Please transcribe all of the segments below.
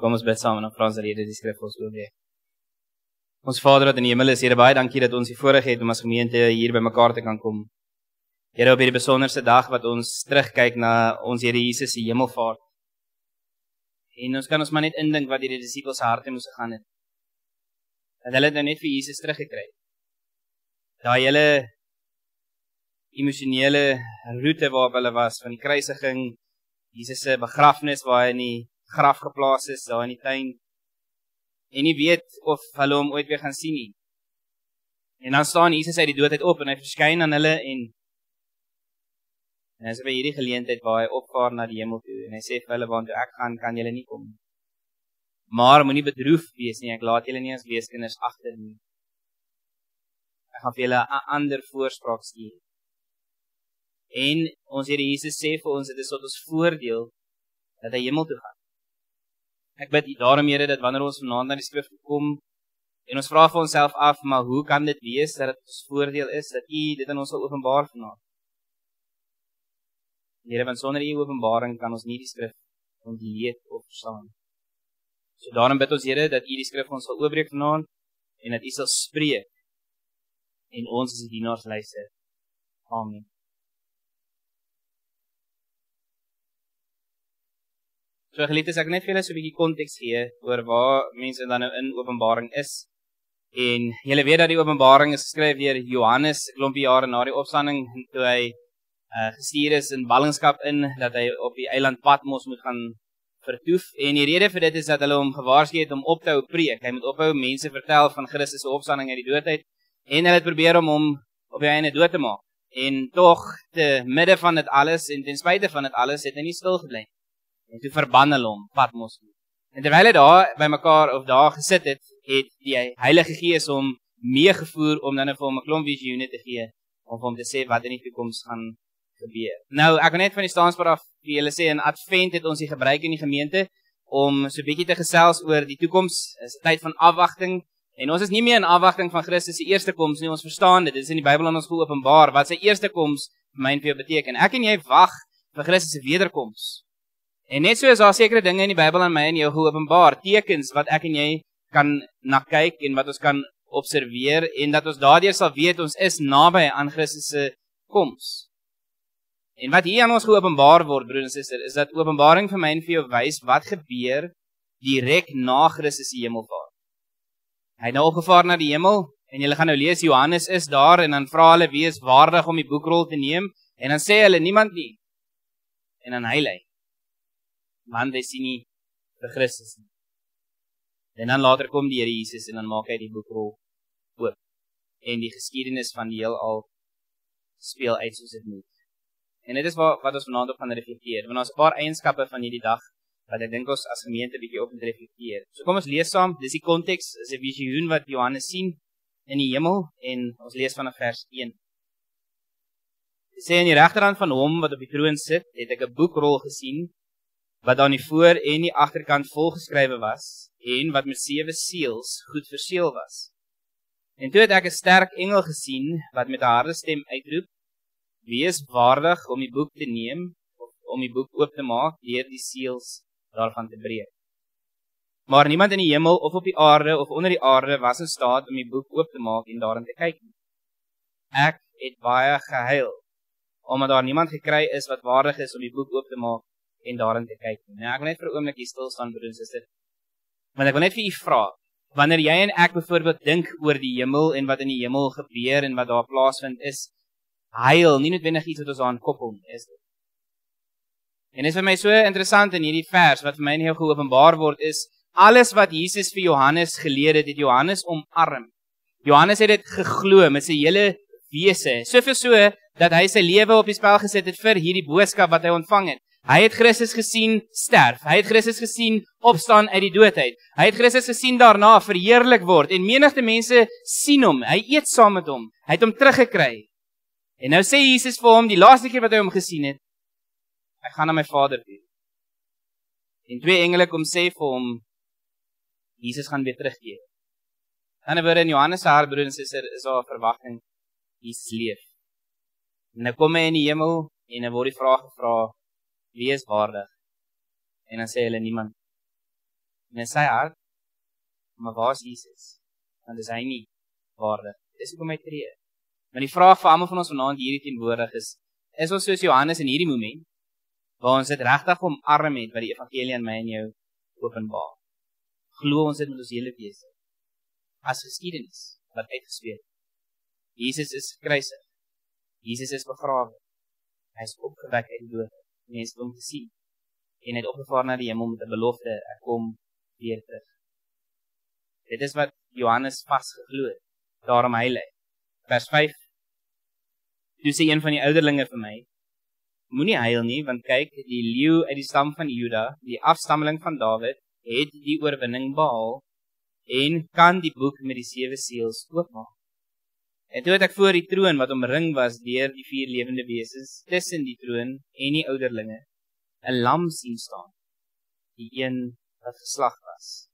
Kom ons bid saam en dan vra ons dat hierdie skrif vir ons oorweeg. Ons Vader wat in die hemel is, Here, baie dankie dat ons die voorreg het om as gemeente hier by mekaar te kan kom. Here, op hierdie besonderse dag wat ons terugkyk na ons Here Jesus se hemelvaart. En ons kan ons maar net indink wat hierdie disippels se harte moes gegaan het. Dat hulle nou net vir Jesus teruggekry het. Daai hele emosionele roete waarop hulle was, van die kruisiging, Jesus se begrafnis waar hy in die graf geplaas is, daar in die tuin, en nie weet of hulle hom ooit weer gaan sien nie. En dan staan Jesus uit die doodheid op, en hy verskyn aan hulle, en hy sê by hierdie geleentheid waar hy opvaar na die hemel toe, en hy sê vir hulle, want toe ek gaan, kan julle nie kom. Maar moenie bedroef wees nie, ek laat julle nie as weeskinders agter nie. Ek gaan vir julle 'n ander voorspraak stuur. En ons Here Jesus sê vir ons, dit is tot ons voordeel, dat hy hemel toe gaan. Ek bid daarom, Here, dat wanneer ons vanaand na die skrif kom, en ons vra vir onsself af, maar hoe kan dit wees, dat dit ons voordeel is, dat U dit aan ons sal openbaar vanaand? Here, want sonder U openbaring kan ons nie die skrif ontleed of verstaan. So daarom bid ons, Here, dat U die skrif ons sal oopbreek vanaand, en dat U sal spreek, en ons as die dienaars luister. Amen. So geliefdes, ek net vir julle so 'n bietjie konteks gee oor waar mense dan nou in Openbaring is. En julle weet dat die Openbaring is geskryf deur Johannes 'n klompie jare na die opstanding, toe hy gestuur is in ballingskap in, dat hy op die eiland Patmos moet gaan vertoef. En die rede vir dit is dat hulle hom gewaarsku het om op te hou preek. Hy moet ophou mense vertel van Christus se opstanding uit die doodheid, en hulle het probeer om hom op die einde dood te maak. En tog, te midde van dit alles, en ten spyte van dit alles, het hy nie stil gebly. En toe verban hulle hom, Patmos. En terwyl hy daar by mekaar of daar gesit het, het die Heilige Gees hom meegevoer om dan vir hom 'n klomp visioene te gee, om vir hom te sê wat in die toekoms gaan gebeur. Nou, ek wil net van die staanspoor af vir julle sê, in Advent het ons die gebruik in die gemeente om so 'n bietjie te gesels oor die toekoms. Is 'n tyd van afwagting. En ons is nie meer in afwagting van Christus se eerste koms nie, ons verstaan dit. Dit is in die Bybel aan ons geopenbaar wat sy eerste koms vir my en vir jou beteken. Ek en jy wag vir Christus se wederkoms. En net so is daar sekere dinge in die Bybel aan my en jou geopenbaar, tekens wat ek en jy kan na kyk en wat ons kan observeer, en dat ons daardeur sal weet ons is naby aan Christus se koms. En wat hier aan ons geopenbaar word, broer en suster, is dat Openbaring vir my en vir jou wys wat gebeur direk na Christus se hemelvaart. Hy het nou opgevaar na die hemel, en julle gaan nou lees, Johannes is daar, en dan vra hulle wie is waardig om die boekrol te neem, en dan sê hulle niemand nie, en dan hy lei, want hy sien nie vir Christus nie. En dan later kom die Here Jesus, en dan maak hy die boekrol oop, en die geskiedenis van die heelal speel uit soos dit moet. En dit is wat ons vanaand op gaan reflekteer, want ons 'n paar eienskappe van hierdie dag, wat ek dink ons as gemeente bietjie op moet reflekteer. So kom ons lees saam, dis die konteks, is 'n visioen wat Johannes sien in die hemel, en ons lees vanaf vers 1. Dit sê, aan die regterhand van hom wat op die troon sit, het ek 'n boekrol gesien, wat aan die voor en die agterkant volgeskrywe was, en wat met 7 seels goed verseël was. En toe het ek 'n sterk engel gesien, wat met 'n harde stem uitroep, wie is waardig om die boek te neem, of om die boek oop te maak, deur die seels daarvan te breek. Maar niemand in die hemel, of op die aarde, of onder die aarde, was in staat om die boek oop te maak en daarin te kyk. Ek het baie gehuil, omdat daar niemand gekry is wat waardig is om die boek oop te maak en daarin te kyk. Nou, ek wil net vir 'n oomblik hier stil staan, broer en suster. Want ek wil net vir u vra, wanneer jy en ek byvoorbeeld dink oor die hemel en wat in die hemel gebeur en wat daar plaasvind, is huil nie noodwendig iets wat ons aan koppel, is dit? En dit is vir my so interessant in hierdie vers, wat vir my in jou geopenbaar word, is alles wat Jesus vir Johannes geleer het, het Johannes omarm. Johannes het dit geglo met sy hele wese, soveel so, dat hy sy lewe op die spel gesit het vir hierdie boodskap wat hy ontvang het. Hy het Christus gesien sterf, hy het Christus gesien opstaan uit die doodheid, hy het Christus gesien daarna verheerlik word, en menigte mense sien hom, hy eet saam met hom, hy het hom teruggekry. En nou sê Jesus vir hom, die laaste keer wat hy hom gesien het, ek gaan na my Vader toe. En 2 engele kom sê vir hom, Jesus gaan weer terugkeer. Aan die woorde in Johannes se hart, broer en suster, is daar 'n verwagting, Jesus leef. En nou kom hy in die hemel, en dan word die vraag gevra, wie is waardig? En dan sê hulle niemand. En in sy hart, maar waar is Jesus? Want is hy nie waardig. Dis hoekom hy tree. Maar die vraag vir almal van ons vanaand hierdie teenwoordig is ons soos Johannes in hierdie moment, waar ons dit regtig omarm het, wat die evangelie aan my en jou openbaar. Glo ons dit met ons hele wese. As geskiedenis, wat uitgespeel. Jesus is gekruisig. Jesus is begrawe. Hy is opgewek uit die dood. Mense het hom gesien. En hy het opgevaar na die hemel met 'n belofte, ek kom weer terug. Dit is wat Johannes vasgeglo het. Daarom hy lê. Vers 5. Toe sê een van die ouderlinge vir my, moenie huil nie, want kyk, die leeu uit die stam van Juda, die afstammeling van Dawid, het die oorwinning behaal en kan die boek met die 7 seels oopmaak. En toe het ek voor die troon wat omring was deur die 4 lewende wesens, tussen die troon en die ouderlinge, 'n lam sien staan, die een wat geslag was.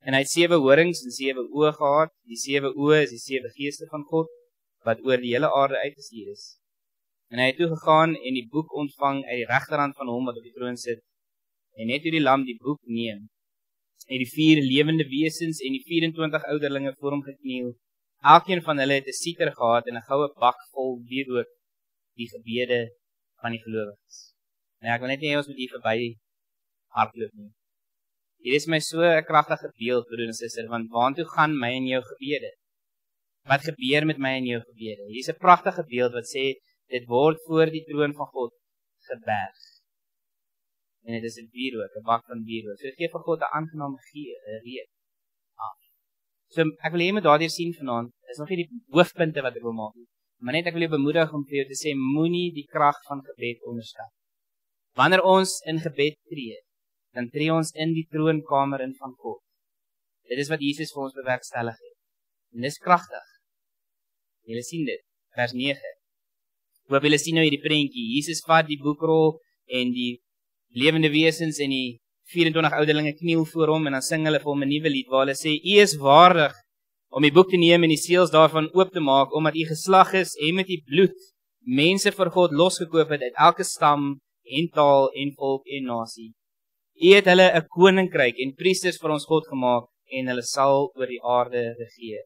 En hy het 7 horings en 7 oë gehad. Die 7 oë is die 7 geeste van God, wat oor die hele aarde uitgestuur is. En hy het toe gegaan en die boek ontvang uit die regterhand van hom wat op die troon sit. En net toe die lam die boek neem, het die 4 lewende wesens en die 24 ouderlinge voor hom gekniel. Elkeen van hulle het 'n sieter gehad en 'n goue bak vol wierook, die gebede van die gelowiges. Nou ek wil net nie ons met hier verby hardloop nie. Hier is my so 'n kragtige beeld, broer en suster, want waartoe gaan my en jou gebede? Wat gebeur met my en jou gebede? Hier is 'n pragtige beeld wat sê, dit word voor die troon van God geberg. En dit is 'n wierook, 'n bak van wierook. So dit gee vir God 'n aangename geur, 'n reuk. So ek wil hê jy moet daardeur sien vanaand, is nog nie die hoofpunte wat ek wil maak nie. Maar net ek wil jou bemoedig om vir jou te sê, moenie die krag van gebed onderskat. Wanneer ons in gebed tree, dan tree ons in die troonkamer in van God. Dit is wat Jesus vir ons bewerkstellig het. En dis kragtig. Julle sien dit, vers 9. Hoop julle sien nou hierdie prentjie. Jesus vat die boekrol en die lewende wesens en die 24 ouderlinge kniel voor hom en dan sing hulle vir hom 'n nuwe lied waar hulle sê, U is waardig om die boek te neem en die seels daarvan oop te maak, omdat U geslag is en met U bloed mense vir God losgekoop het uit elke stam en taal en volk en nasie. U het hulle 'n koninkryk en priesters vir ons God gemaak en hulle sal oor die aarde regeer.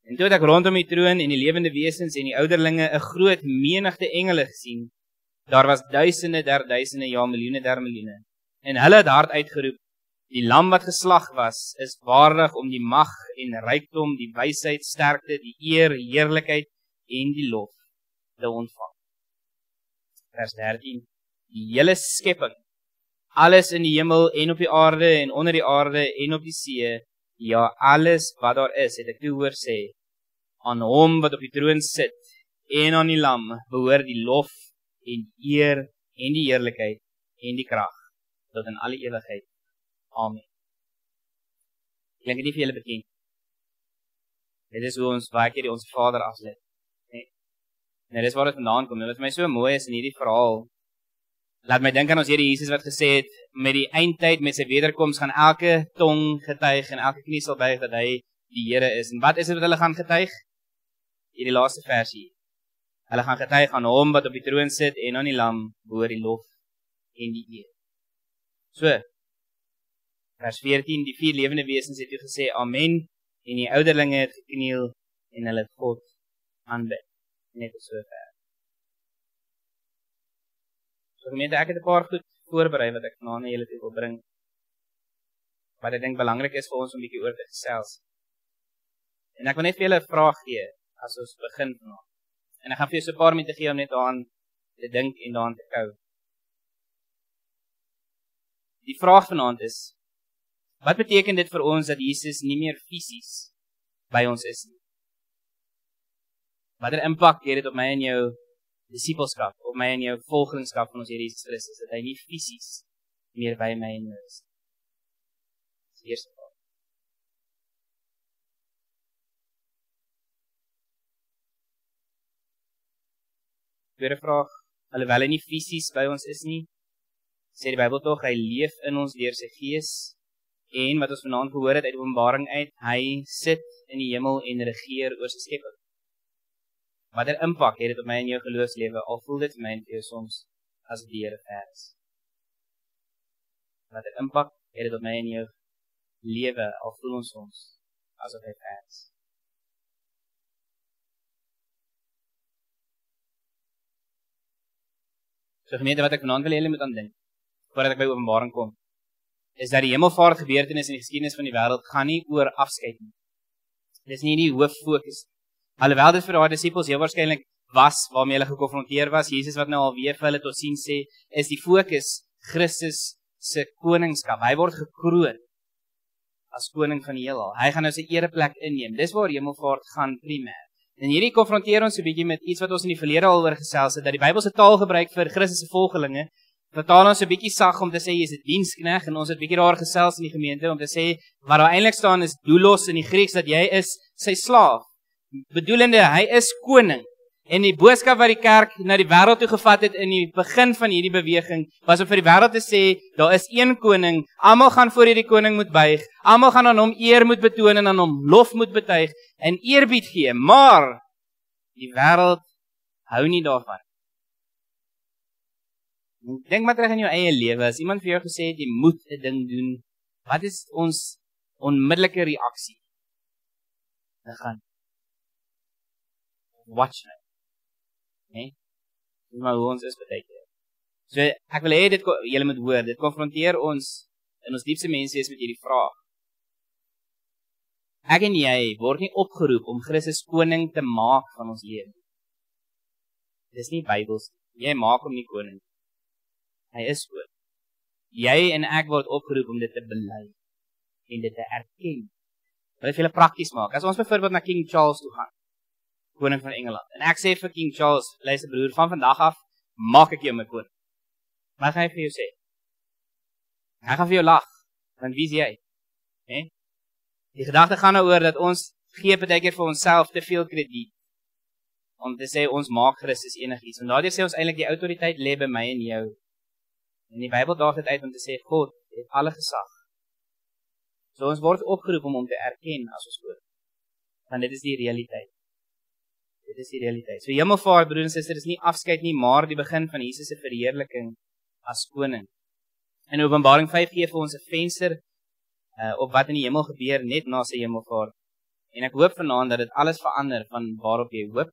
En toe het ek rondom die troon en die lewende wesens en die ouderlinge 'n groot menigte engele gesien. Daar was duisende der duisende, ja miljoene der miljoene. En hulle het hard uitgeroep, die lam wat geslag was, is waardig om die mag en rykdom, die wysheid, sterkte, die eer, heerlikheid en die lof te ontvang. Vers 13. Die hele skepping, alles in die hemel en op die aarde en onder die aarde en op die see, ja alles wat daar is, het ek toe hoor sê, aan hom wat op die troon sit en aan die lam behoort die lof en eer en die heerlikheid en die krag tot in alle ewigheid. Amen. Klink dit nie vir julle bekend? Dit is hoe ons baie keer ons Vader aflê. Nee. Nou dis waar dit vandaan kom. Wat vir my so mooi is in hierdie verhaal, laat my dink aan ons Here Jesus wat gesê het, met die eindtyd, met sy wederkoms, gaan elke tong getuig en elke knie sal buig dat hy die Here is. En wat is dit wat hulle gaan getuig? Hierdie laaste versie. Hulle gaan getuig aan hom wat op die troon sit en aan die lam behoort die lof en die eer. So, vers 14, die 4 lewende wesens het gesê, Amen, en die ouderlinge het gekniel en hulle het God aanbid. Net so ver. So gemeente, ek het 'n paar goed voorberei wat ek vanaand aan julle toe wil bring. Wat ek dink belangrik is vir ons om 'n bietjie oor te gesels. En ek wil net vir julle 'n vraag gee as ons begin vanaand. En ek gaan vir julle so 'n paar minute gee om net daaraan te dink en daaraan te kou. Die vraag vanaand is, wat beteken dit vir ons dat Jesus nie meer fisies by ons is nie? Watter impak het dit op my en jou disipelskap, op my en jou volgelingskap van ons Here Jesus Christus, dat hy nie fisies meer by my en jou is? Dis die eerste vraag. Tweede vraag, alhoewel hy nie fisies by ons is nie, sê die Bybel tog, hy leef in ons deur sy gees, en wat ons vanaand gehoor het uit Openbaring uit, hy sit in die hemel en regeer oor sy skepping. Watter impak het dit op my en jou geloofslewe, al voel dit vir my en vir jou soms as die Here ver is? Watter impak het dit op my en jou lewe, al voel ons asof hy ver is. So gemeente, wat ek vanaand wil julle moet aan dink, voordat ek by Openbaring kom, is dat die hemelvaart gebeurtenis in die geskiedenis van die wêreld gaan nie oor afskeid nie. Dis nie die hooffokus. Alhoewel dit vir daai disippels heel waarskynlik was waarmee hulle gekonfronteer was, Jesus wat nou alweer vir hulle tot sien sê, is die fokus Christus se koningskap. Hy word gekroon as koning van die heelal. Hy gaan nou sy ereplek inneem. Dis waar hemelvaart gaan primêr. En hierdie konfronteer ons 'n bietjie met iets wat ons in die verlede al oor gesels het, dat die Bybelse taal gebruik vir Christus se volgelinge, vertaal ons 'n bietjie sag om te sê jy's 'n dienskneg, en ons het bietjie daar gesels in die gemeente om te sê wat daar eintlik staan is doulos in die Grieks, dat jy is sy slaaf. Bedoelende, hy is koning. En die boodskap wat die kerk na die wêreld toe gevat het in die begin van hierdie beweging, was om vir die wêreld te sê, daar is een koning, almal gaan voor hierdie koning moet buig, almal gaan aan hom eer moet betoon en aan hom lof moet betuig en eerbied gee, maar die wêreld hou nie daarvan. Dink maar terug in jou eie lewe, as iemand vir jou gesê het, jy moet 'n ding doen, wat is ons onmiddellike reaksie? Dan gaan watch nou. Nee? Dis maar hoe ons is baie keer. So, ek wil hê julle moet hoor, dit konfronteer ons in ons diepste menswees met hierdie vraag. Ek en jy word nie opgeroep om Christus koning te maak van ons lewe. Dis nie Bybels. Jy maak hom nie koning. Hy is koning. Jy en ek word opgeroep om dit te bely en dit te erken. Wil ek vir julle prakties maak. As ons byvoorbeeld na King Charles toe gaan, koning van Engeland. En ek sê vir King Charles, luister broer, van vandag af, maak ek jou my koning. Wat gaan hy vir jou sê? Hy gaan vir jou lag, want wie is jy? Nee? Die gedagte gaan nou oor dat ons gee baie keer vir onsself te veel krediet, om te sê ons maak Christus enigiets. En daardeur sê ons eintlik die autoriteit lê by my en jou. En die Bybel daag dit uit om te sê, God het alle gesag. So ons word opgeroep om te erken as ons koning. Want dit is die realiteit. Dit is die realiteit. So hemelvaart, broer en suster, is nie afskeid nie, maar die begin van Jesus se verheerliking as koning. In Openbaring 5 gee vir ons 'n venster op wat in die hemel gebeur net na sy hemelvaart. En ek hoop vanaand dat dit alles verander van waarop jy hoop,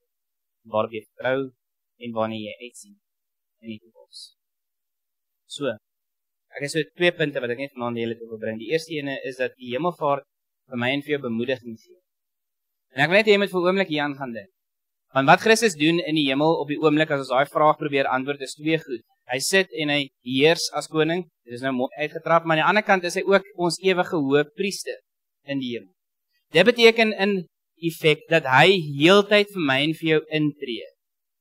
waarop jy vertrou en waarna jy uitsien in die toekoms. So, ek het so 2 punte wat ek net vanaand julle toe wil bring. Die eerste ene is dat die hemelvaart vir my en vir jou bemoediging gee. En ek wil net hê jy moet vir 'n oomblik hier aan gaan dink. Want wat Christus doen in die hemel op die oomblik as ons daai vraag probeer antwoord is 2 goed. Hy sit en hy heers as koning. Dit is nou uitgetrap, maar aan die ander kant is hy ook ons ewige hoëpriester in die hemel. Dit beteken in effek dat hy heeltyd vir my en vir jou intree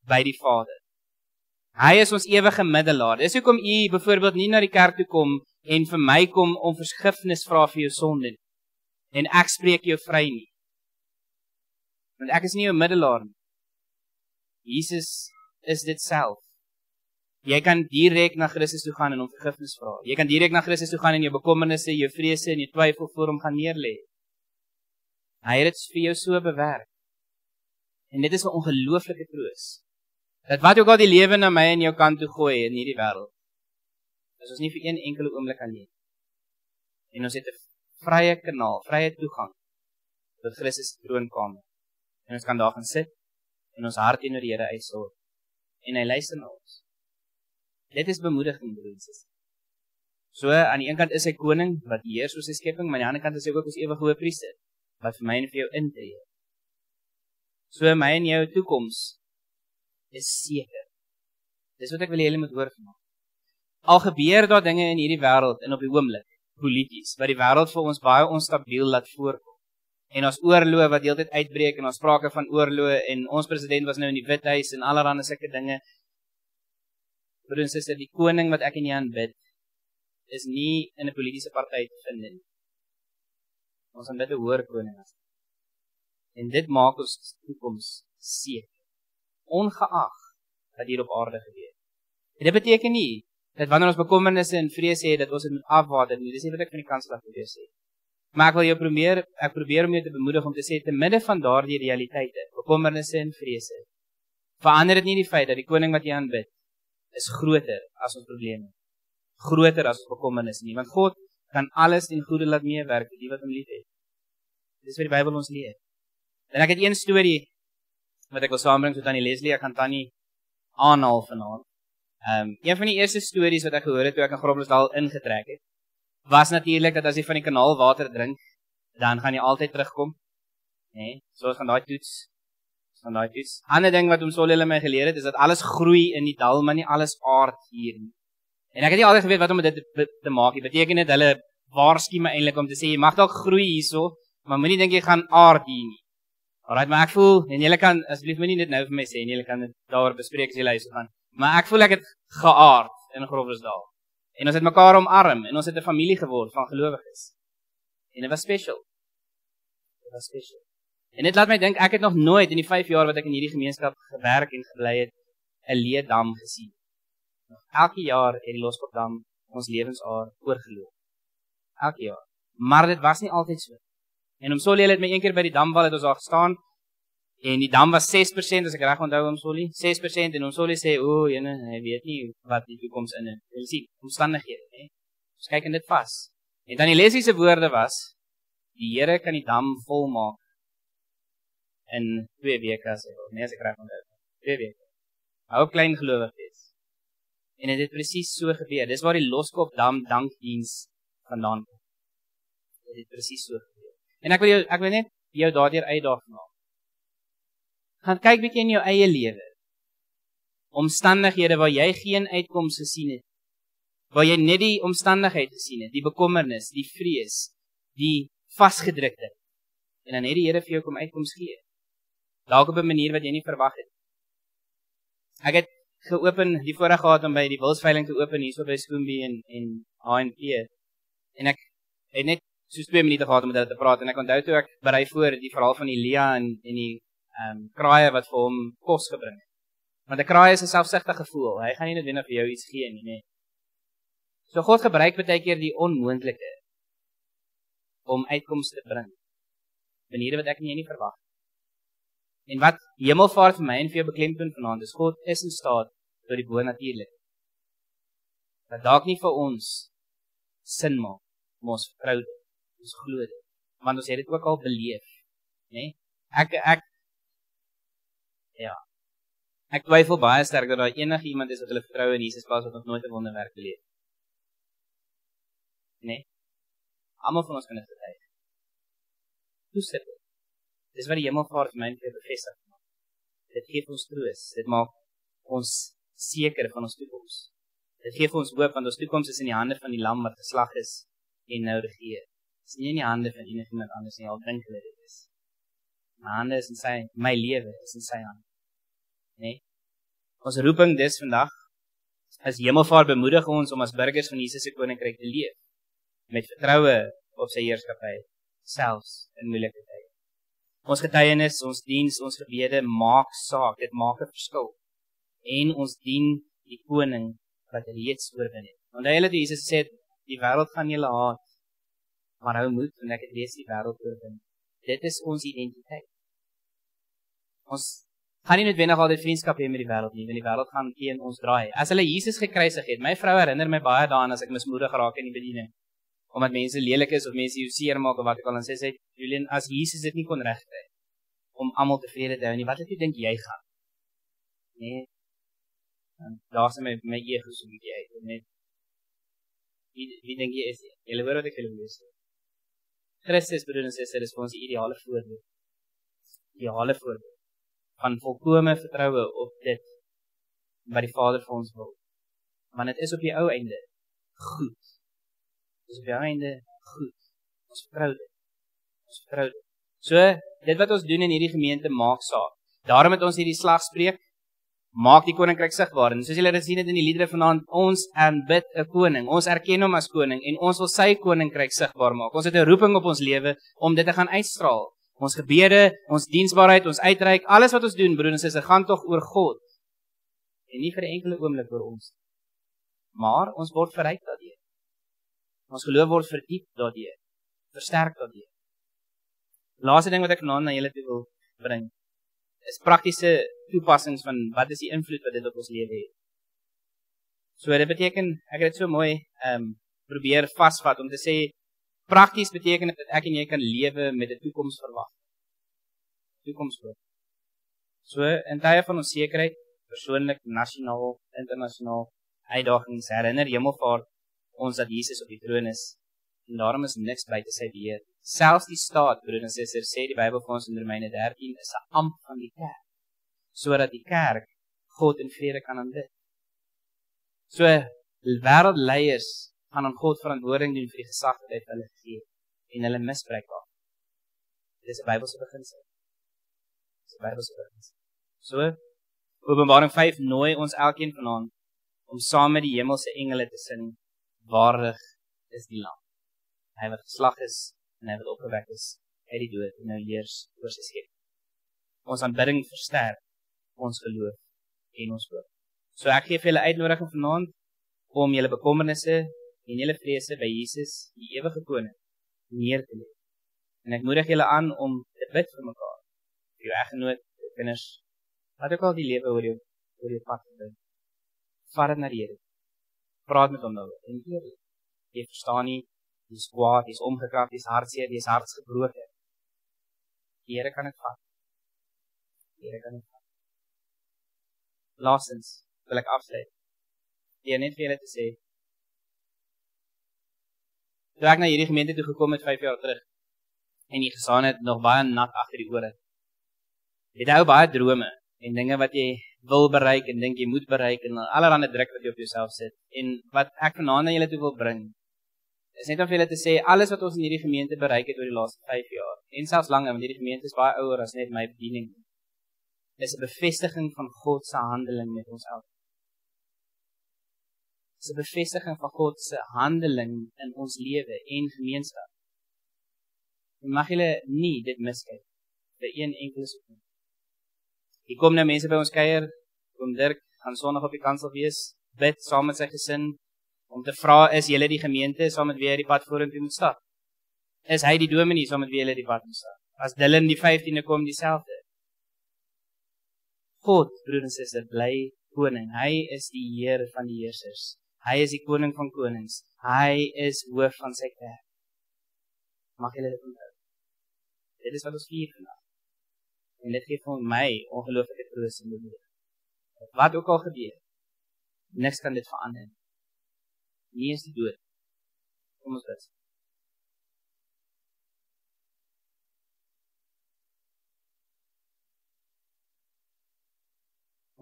by die Vader. Hy is ons ewige middelaar. Dis hoekom u byvoorbeeld nie na die kerk toe kom en vir my kom om vergifnis vra vir jou sonde nie. En ek spreek jou vry nie. Want ek is nie jou middelaar nie. Jesus is dit self. Jy kan direk na Christus toe gaan en hom vergifnis vra. Jy kan direk na Christus toe gaan en jou bekommernisse, jou vrese en jou twyfel voor hom gaan neerlê. Hy het dit vir jou so bewerk. En dit is 'n ongelooflike troos. Dat wat ook al die lewe na my en jou kant toe gooi in hierdie wêreld, is ons nie vir een enkele oomblik alleen. En ons het 'n vrye kanaal, vrye toegang tot Christus se troonkamer. En ons kan daar gaan sit en ons hart teenoor die Here uitsorg. En hy luister na ons. Dit is bemoediging, broer en suster. So, aan die een kant is hy koning, wat heers oor sy skepping, maar aan die ander kant is hy ook ons ewige hoëpriester, wat vir my en vir jou intree. So, my en jou toekoms is seker. Dis wat ek wil hê julle moet hoor vanaand. Al gebeur daar dinge in hierdie wêreld en op die oomblik, polities, wat die wêreld vir ons baie onstabiel laat voorkom. En ons oorloë wat heeltyd uitbreek en ons sprake van oorloë en ons president was nou in die Withuis en allerlei sulke dinge. Broer en suster, die koning wat ek en jy aanbid, is nie in 'n politieke party te vind nie. Ons aanbid 'n hoër koning as. En dit maak ons toekoms seker. Ongeag wat hier op aarde gebeur. En dit beteken nie dat wanneer ons bekommernisse en vrese het dat ons dit moet afwater nie. Dis nie wat ek van die kanslag probeer sê. Maar ek wil jou probeer om jou te bemoedig om te sê te midde van daardie realiteite, bekommernisse en vrese, verander dit nie die feit dat die koning wat jy aanbid is groter as ons probleme. Groter as ons bekommernisse nie, want God kan alles ten goeie laat meewerk vir die wat hom liefhet. Dis wat die Bybel ons leer. En ek het een storie wat ek wil saambring so Tannie Leslie, ek gaan Tannie aanhaal vanaand. Een van die eerste stories wat ek gehoor het toe ek in Groblersdal ingetrek het, was natuurlik dat as jy van die kanaal water drink, dan gaan jy altyd terugkom. Nee, soos van daai toets. Ander ding wat hulle my geleer het, is dat alles groei in die dal, maar nie alles aard hier nie. En ek het nie altyd geweet wat om dit te maak nie. Beteken dit hulle waarsku my eintlik om te sê, jy mag dalk groei hierso, maar moenie dink jy gaan aard hier nie. Alright, maar ek voel, en julle kan, asseblief moenie dit nou vir my sê, en julle kan dit daar bespreek as julle huis gaan. Maar ek voel ek het geaard in Groblersdal. En ons het mekaar omarm, en ons het 'n familie geword van gelowiges. En dit was special. En dit laat my dink, ek het nog nooit in die 5 jaar wat ek in hierdie gemeenskap gewerk en gebly het, 'n leedam gesien. Elke jaar het die Loskopdam ons lewensaar oorgeloop. Elke jaar. Maar dit was nie altyd so. En Solly het my een keer by die damwal het ons daar gestaan, en die dam was 6%, as ek reg onthou Solly, 6%, en Solly sê, jene, hy weet nie wat die toekoms in het. Jy sien, omstandighede, hè. Ons kyk in dit vas. En dan die Leslie se woorde was, die Here kan die dam volmaak in 2 weke, as ek reg onthou. 2 weke. Hou klein gelowig is. En dit het presies so gebeur. Dis waar die Loskopdam dankdiens vandaan kom. Dit het presies so gebeur. En ek wil net jou daardeur uitdaag maak. Gaan kyk bietjie in jou eie lewe. Omstandighede waar jy geen uitkoms gesien het. Waar jy net die omstandigheid gesien het, die bekommernis, die vrees, die vasgedrukte. En dan het die Here vir jou kom uitkoms gee. Dalk op 'n manier wat jy nie verwag het. Ek het geopen, die voorreg gehad om by die wilsveiling te open hierso by Skoombie en HNP. En ek het net soos 2 minute gehad om met hulle te praat, en ek onthou toe ek berei voor die verhaal van Elia en die kraaie wat vir hom kos gebring het. Want 'n kraai is 'n selfsugtige gevoel, hy gaan nie noodwendig vir jou iets gee nie, nee. So God gebruik baie keer die onmoontlike om uitkomste te bring. Maniere wat ek en jy nie verwag. En wat Hemelvaart vir my en vir jou beklemtoon vanaand is, God is in staat tot die bonatuurlike. Dat dalk nie vir ons sin maak, maar ons vertrou dit. Ons glo dit, want ons het dit ook al beleef, né? Ek twyfel baie sterk dat daar enige iemand is wat hulle vertrou in Jesus plaas wat nog nooit 'n wonderwerk beleef. Né? Almal van ons kan dit getuig. Hoe sit dit? Dis wat die Hemelvaart vir my en vir jou bevestig. Dit gee ons troos, dit maak ons seker van ons toekoms. Dit gee vir ons hoop, want ons toekoms is in die hande van die lam wat geslag is en nou regeer. Dit is nie in die hande van enigiemand anders nie, al dink hulle dit is. My hande is in my lewe is in sy hand. Nee? Ons roeping dis vandag, as Hemelvaart bemoedig ons om as burgers van Jesus se koninkryk te leef, met vertroue op sy heerskappy, selfs in moeilike tye. Ons getuienis, ons diens, ons gebede maak saak, dit maak 'n verskil. En ons dien die koning wat reeds oorwin het. Onthou julle toe Jesus sê, die wêreld gaan julle haat, maar hou moed, want ek het reeds die wêreld oorwin. Dit is ons identiteit. Ons gaan nie noodwendig altyd vriendskap hê met die wêreld nie, want die wêreld gaan teen ons draai. As hulle Jesus gekruisig het, my vrou herinner my baie daaraan as ek mismoedig raak in die bediening, omdat mense lelik is of mense jou seer maak of wat ek al, en sê, Julian, as Jesus dit nie kon regkry om almal tevrede te hou nie, wat het jy dink jy gaan? Nee. En daar is my ego so 'n bietjie uit, net. Wie dink jy is jy? Julle hoor wat ek julle lees. Christus, broer en suster, is vir ons die ideale voorbeeld. Ideale voorbeeld van volkome vertroue op dit wat die Vader vir ons wil. Want dit is op die ou einde goed. Dit is op die ou einde goed. Ons vertrou dit. So, dit wat ons doen in hierdie gemeente maak saak. Daarom het ons hierdie slag spreek, maak die koninkryk sigbaar. En soos julle gesien het in die liedere vanaand, ons aanbid 'n koning. Ons erken hom as koning en ons wil sy koninkryk sigbaar maak. Ons het 'n roeping op ons lewe om dit te gaan uitstraal. Ons gebede, ons diensbaarheid, ons uitreik, alles wat ons doen, broer en suster, gaan tog oor God. En nie vir 'n enkele oomblik oor ons. Maar ons word verryk daardeur. Ons geloof word verdiep daardeur, versterk daardeur. Laaste ding wat ek vanaand na julle toe wil bring, is praktiese toepassings van wat is die invloed wat dit op ons lewe het. So dit beteken, ek het dit so mooi probeer vasvat om te sê prakties beteken dit dat ek en jy kan lewe met 'n toekomsverwagting. Toekomshoop. So in tye van onsekerheid, persoonlik, nasionaal, internasionaal, uitdagings herinner Hemelvaart ons dat Jesus op die troon is en daarom is niks buite sy beheer. Selfs die staat, broers en susters, sê die Bybel vir ons in Romeine 13 is 'n amp van die kerk, sodat die kerk God in vrede kan aanbid. So wêreldleiers gaan aan God verantwoording doen vir die gesag wat hy vir hulle gegee het en hulle misbruik daar. Dis 'n Bybelse beginsel. Dis 'n Bybelse beginsel. So Openbaring 5 nooi ons elkeen vanaand om saam met die hemelse engele te sing, waardig is die Lam. Hy wat geslag is en hy wat opgewek is uit die dood en nou heers oor sy skepping. Ons aanbidding versterk ons geloof en ons hoop. So ek gee vir julle uitnodiging vanaand om julle bekommernisse en julle vrese by Jesus, die ewige koning, neer te lê. En ek moedig julle aan om te bid vir mekaar, vir jou eggenoot, jou kinders, wat ook al die lewe oor jou pad bring. Vat dit na die Here. Praat met hom nou en eerlik. Jy verstaan nie, jy is kwaad, jy is omgekrap, jy is hartseer, jy is hartsgebroken. Die Here kan dit vat. Die Here kan dit vat. Laastens wil ek afsluit. Deur net vir julle te sê, toe ek na hierdie gemeente toe gekom het 5 jaar terug, en die gesaan het nog baie nat agter die ore, het ou baie drome, en dinge wat jy wil bereik, en dink jy moet bereik, en allerhande druk wat jy op jouself sit, en wat ek vanaand aan julle toe wil bring, is net om vir julle te sê, alles wat ons in hierdie gemeente bereik het oor die laaste 5 jaar, en selfs langer, want hierdie gemeente is baie ouer as net my bediening, is 'n bevestiging van God se handeling met ons elkeen. Is 'n bevestiging van God se handeling in ons lewe en gemeenskap. En mag julle nie dit miskyk vir een enkele sekonde. Hier kom nou mense by ons kuier, kom Dirk, gaan Sondag op die kansel wees, bid saam met sy gesin, om te vra, is julle die gemeente saam met wie hy die pad vorentoe moet stap? Is hy die dominee saam met wie hulle die pad moet stap? As Dylan die 15de kom, dieselfde. God, broer en suster, bly koning. Hy is die Heer van die heersers. Hy is die koning van konings. Hy is hoof van sy kerk. Mag julle dit onthou. Dit is wat ons vier vandag. En dit gee vir my ongelooflike troos en bemoediging. Wat ook al gebeur, niks kan dit verander. Nie eens die dood. Kom ons bid.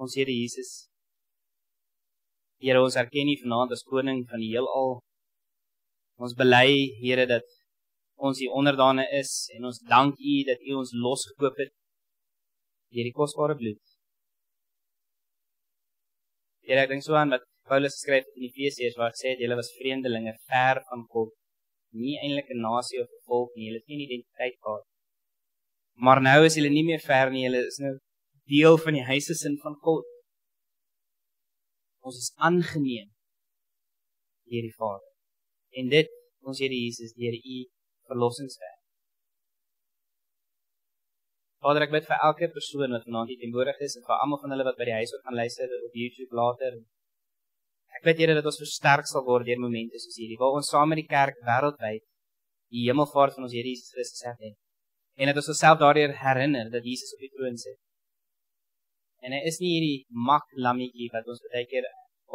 Ons Here Jesus, Here, ons erken U vanaand as koning van die heelal. Ons bely, Here, dat ons U onderdane is en ons dank U dat U ons losgekoop het deur die kosbare bloed. Here, ek dink so aan wat Paulus geskryf het in Efesiërs waar hy gesê het, julle was vreemdelinge ver van God, nie eintlik 'n nasie of 'n volk nie, julle het nie identiteit gehad. Maar nou is julle nie meer ver nie, julle is nou deel van die huisgesin van God. Ons is aangeneem deur die Vader. En dit, ons Here Jesus, deur U verlossingswerk. Vader, ek bid vir elke persoon wat vanaand hier teenwoordig is en vir almal van hulle wat by die huis gaan luister op YouTube later. Ek bid Here dat ons versterk sal word deur momente soos hierdie, waar ons saam met die kerk wêreldwyd die hemelvaart van ons Here Jesus Christus herdenk. En dat ons onsself daardeur herinner dat Jesus op die troon sit. En hy is nie hierdie maklammetjie wat ons baie keer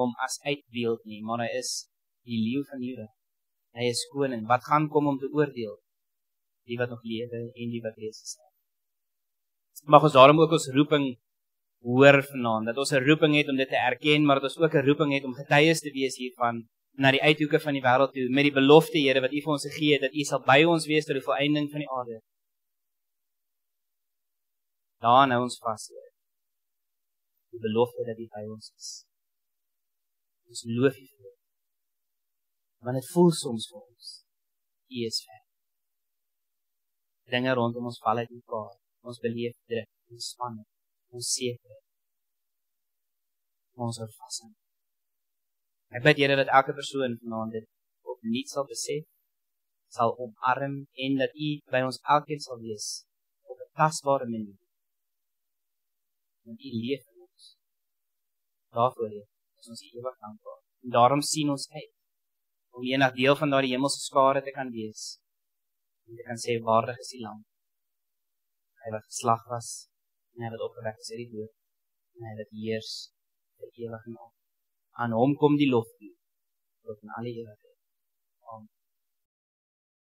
om as uitbeeld nie, maar hy is die leeu van Juda. Hy is koning, wat gaan kom om te oordeel, die wat nog lewe en die wat reeds gestorwe het. Mag ons daarom ook ons roeping hoor vanaand, dat ons 'n roeping het om dit te erken, maar dat ons ook 'n roeping het om getuies te wees hiervan, na die uithoeke van die wêreld toe, met die belofte, Here, wat U vir ons gegee het, dat U sal by ons wees tot die volëinding van die aarde. Daar nou ons vas, Here. Die belofte dat U by ons is. Ons loof U vir dit. Want dit voel soms vir ons, U is ver. Dinge rondom ons val uit mekaar. Ons beleef druk, ons spanning, ons sekerheid. Ons hou vas aan. Ek bid Here dat elke persoon vanaand dit opnuut sal besef, sal omarm en dat U by ons elkeen sal wees op 'n tasbare manier. Want U leef in ons. Daarvoor is ons ewig dankbaar. En daarom sien ons uit om eendag deel van daardie hemelse skare te kan wees, en te kan sê, waardig is die lam, hy wat geslag was, en hy wat opgewek is uit die dood, en hy wat heers vir ewig en al. Aan hom kom die lof toe, tot in alle ewigheid.